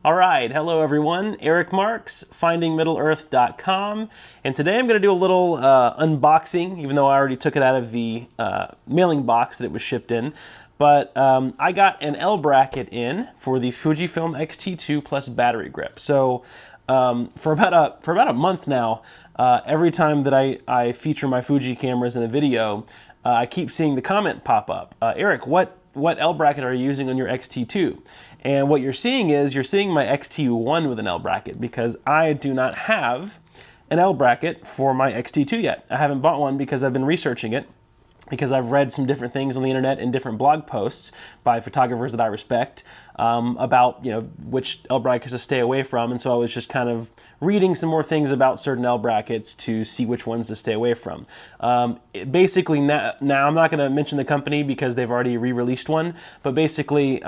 All right, hello everyone. Eric Marks, findingmiddleearth.com, and today I'm going to do a little unboxing, even though I already took it out of the mailing box that it was shipped in. But I got an L bracket in for the Fujifilm X-T2 plus battery grip. So for about a month now, every time that I feature my Fuji cameras in a video, I keep seeing the comment pop up. Eric, what L bracket are you using on your X-T2? And what you're seeing is my X-T1 with an L bracket, because I do not have an L bracket for my X-T2 yet. I haven't bought one because I've been researching it, because I've read some different things on the internet and different blog posts by photographers that I respect about which L brackets to stay away from, and so I was just kind of reading some more things about certain L brackets to see which ones to stay away from. Basically, now I'm not going to mention the company because they've already re-released one, but basically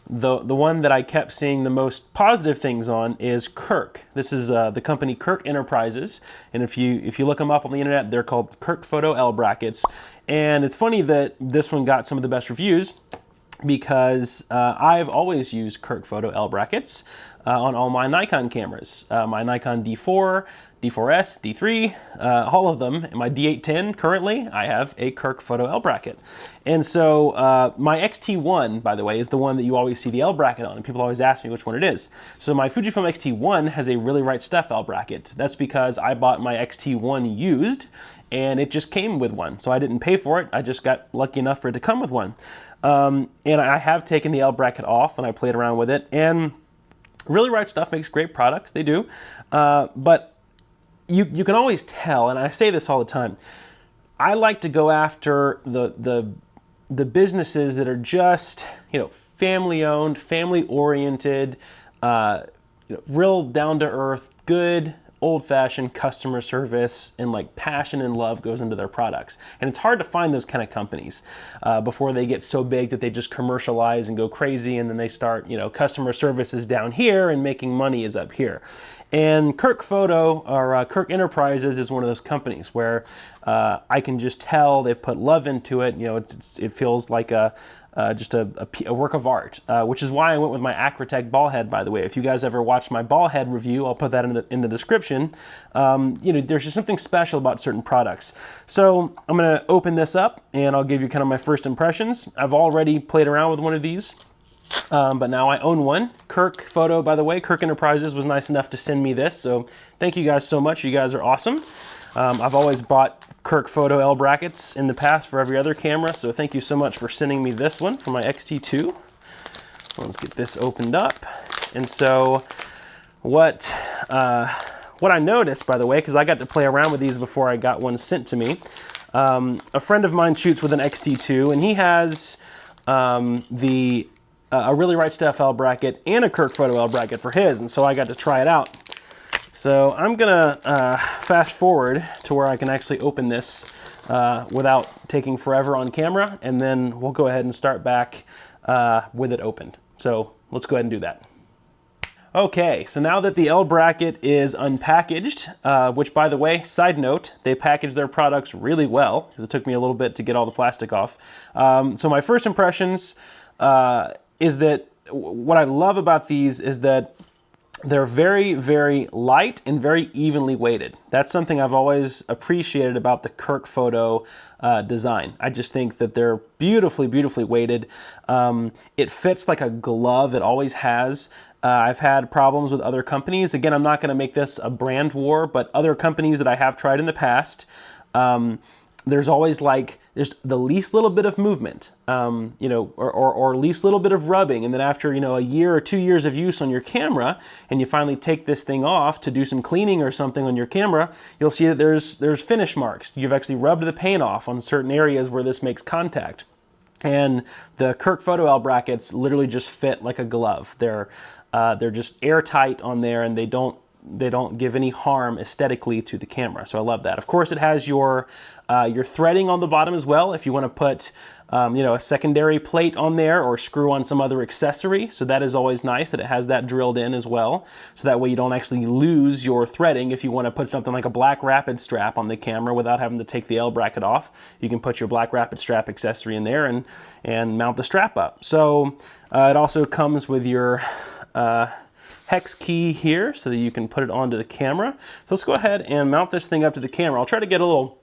the one that I kept seeing the most positive things on is Kirk. This is the company Kirk Enterprises, and if you look them up on the internet, they're called Kirk Photo L brackets. And it's funny that this one got some of the best reviews, because I've always used Kirk Photo L brackets on all my Nikon cameras. My Nikon D4, D4S, D3, all of them. In my D810 currently, I have a Kirk Photo L bracket. And so my X-T1, by the way, is the one that you always see the L bracket on, and people always ask me which one it is. So my Fujifilm X-T1 has a Really Right Stuff L bracket. That's because I bought my X-T1 used, and it just came with one. So I didn't pay for it, I just got lucky enough for it to come with one. And I have taken the L bracket off and I played around with it, and Really Right Stuff makes great products, they do. But you can always tell, and I say this all the time, I like to go after the businesses that are just, family owned, family oriented, real down to earth, good old-fashioned customer service, and like passion and love goes into their products. And it's hard to find those kind of companies before they get so big that they just commercialize and go crazy, and then they start, customer service is down here and making money is up here. And Kirk Photo, or Kirk Enterprises, is one of those companies where I can just tell they put love into it. It feels like just a work of art, which is why I went with my Acratech ball head, by the way. If you guys ever watched my ball head review, I'll put that in the description. There's just something special about certain products. So I'm going to open this up, and I'll give you kind of my first impressions. I've already played around with one of these, but now I own one. Kirk Photo, by the way, Kirk Enterprises was nice enough to send me this, so thank you guys so much. You guys are awesome. I've always bought Kirk Photo L brackets in the past for every other camera, so thank you so much for sending me this one for my X-T2. Let's get this opened up. And so what I noticed, by the way, because I got to play around with these before I got one sent to me, a friend of mine shoots with an X-T2, and he has a Really Right Stuff L bracket and a Kirk Photo L bracket for his, and so I got to try it out. So I'm gonna fast forward to where I can actually open this without taking forever on camera, and then we'll go ahead and start back with it opened. So let's go ahead and do that. Okay, so now that the L bracket is unpackaged, which, by the way, side note, they package their products really well, because it took me a little bit to get all the plastic off. So my first impressions is that what I love about these is that they're very, very light and very evenly weighted. That's something I've always appreciated about the Kirk Photo design. I just think that they're beautifully, beautifully weighted. It fits like a glove. It always has. I've had problems with other companies. Again, I'm not going to make this a brand war, but other companies that I have tried in the past, there's always there's the least little bit of movement, or least little bit of rubbing, and then after, a year or 2 years of use on your camera, and you finally take this thing off to do some cleaning or something on your camera, you'll see that there's finish marks. You've actually rubbed the paint off on certain areas where this makes contact. And the Kirk Photo L brackets literally just fit like a glove. They're just airtight on there, and they don't give any harm aesthetically to the camera. So I love that. Of course, it has your threading on the bottom as well, if you want to put a secondary plate on there or screw on some other accessory. So that is always nice that it has that drilled in as well. So that way you don't actually lose your threading. If you want to put something like a black rapid strap on the camera without having to take the L bracket off, you can put your black rapid strap accessory in there and mount the strap up. So it also comes with your hex key here so that you can put it onto the camera. So let's go ahead and mount this thing up to the camera. I'll try to get a little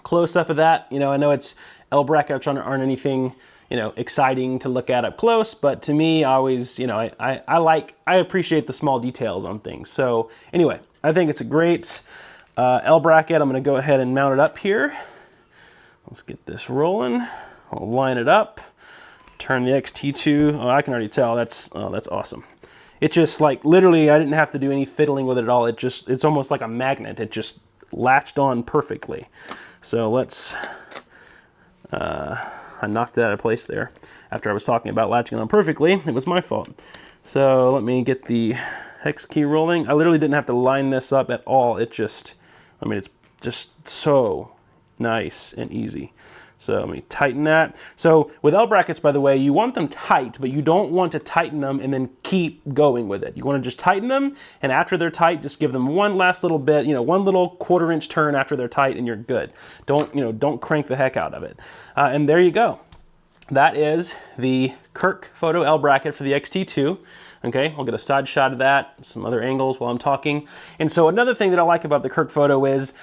close up of that. You know, I know it's L brackets aren't anything, you know, exciting to look at up close, but to me, I always, you know, I appreciate the small details on things. So anyway, I think it's a great L bracket. I'm going to go ahead and mount it up here. Let's get this rolling. I'll line it up, turn the X-T2. Oh, I can already tell that's awesome. It just, like, literally, I didn't have to do any fiddling with it at all. It's almost like a magnet. It just latched on perfectly. So let's, I knocked that out of place there. After I was talking about latching on perfectly, it was my fault. So let me get the hex key rolling. I literally didn't have to line this up at all. It just, I mean, it's just so nice and easy. So let me tighten that. So with L brackets, by the way, you want them tight, but you don't want to tighten them and then keep going with it. You want to just tighten them, and after they're tight, just give them one last little bit, you know, one little 1/4 inch turn after they're tight, and you're good. Don't, you know, don't crank the heck out of it. And there you go. That is the Kirk photo L bracket for the X-T2. Okay, I'll get a side shot of that, some other angles while I'm talking. And so another thing that I like about the Kirk photo is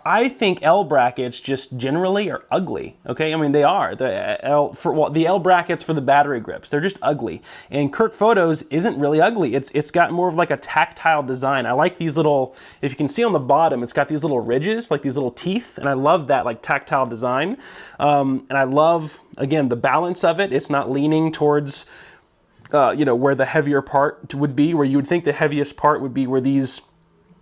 I think L brackets just generally are ugly. Okay, I mean they are. The L brackets for the battery grips, they're just ugly. And Kirk Photos isn't really ugly. It's got more of like a tactile design. I like these little, if you can see on the bottom, it's got these little ridges, like these little teeth, and I love that like tactile design. And I love, again, the balance of it. It's not leaning towards you know, where the heavier part would be, where you would think the heaviest part would be where the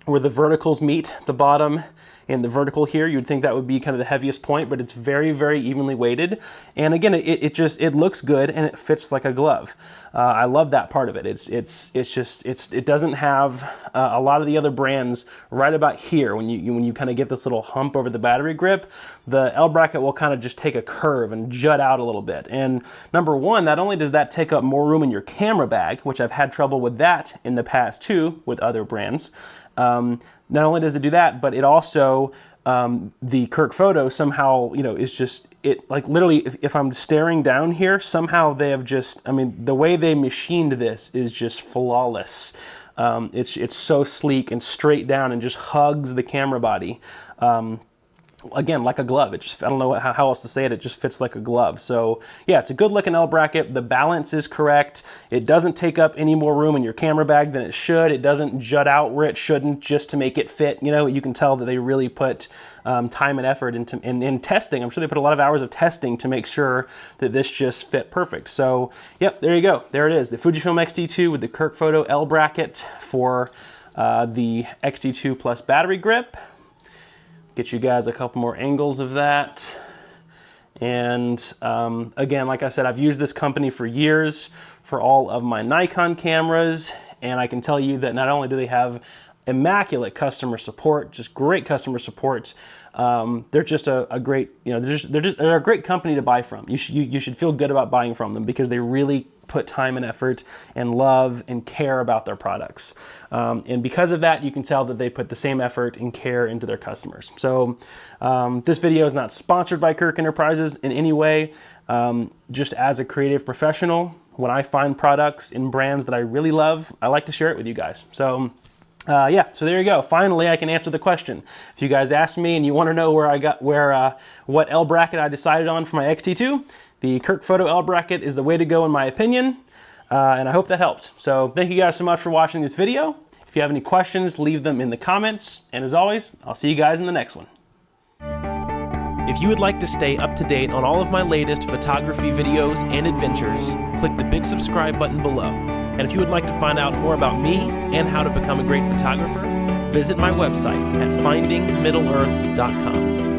verticals meet the bottom and the vertical here. You would think that would be kind of the heaviest point, but it's very, very evenly weighted. And again, it looks good and it fits like a glove. I love that part of it. It doesn't have a lot of the other brands right about here. When you kind of get this little hump over the battery grip, the L bracket will kind of just take a curve and jut out a little bit. And number one, not only does that take up more room in your camera bag, which I've had trouble with that in the past too with other brands. Not only does it do that, but it also, the Kirk photo somehow, you know, is just, it like literally, if I'm staring down here, somehow they have just, I mean, the way they machined this is just flawless. It's so sleek and straight down and just hugs the camera body. Again, like a glove. It just, I don't know how else to say it. It just fits like a glove. So yeah, it's a good looking L bracket. The balance is correct. It doesn't take up any more room in your camera bag than it should. It doesn't jut out where it shouldn't just to make it fit. You know, you can tell that they really put time and effort into in testing. I'm sure they put a lot of hours of testing to make sure that this just fit perfect. So yep, there you go. There it is. The Fujifilm X-T2 with the Kirk Photo L bracket for the X-T2 Plus battery grip. Get you guys a couple more angles of that. And again, like I said, I've used this company for years for all of my Nikon cameras, and I can tell you that not only do they have immaculate customer support, just great customer support, they're just a great, you know, they're a great company to buy from. You should feel good about buying from them because they really put time and effort and love and care about their products. And because of that, you can tell that they put the same effort and care into their customers. So this video is not sponsored by Kirk Enterprises in any way. Just as a creative professional, when I find products in brands that I really love, I like to share it with you guys. So yeah, so there you go. Finally, I can answer the question. If you guys asked me and you want to know what L bracket I decided on for my X-T2, the Kirk Photo L bracket is the way to go in my opinion, and I hope that helped. So thank you guys so much for watching this video. If you have any questions, leave them in the comments, and as always, I'll see you guys in the next one. If you would like to stay up to date on all of my latest photography videos and adventures, click the big subscribe button below. And if you would like to find out more about me and how to become a great photographer, visit my website at findingmiddleearth.com.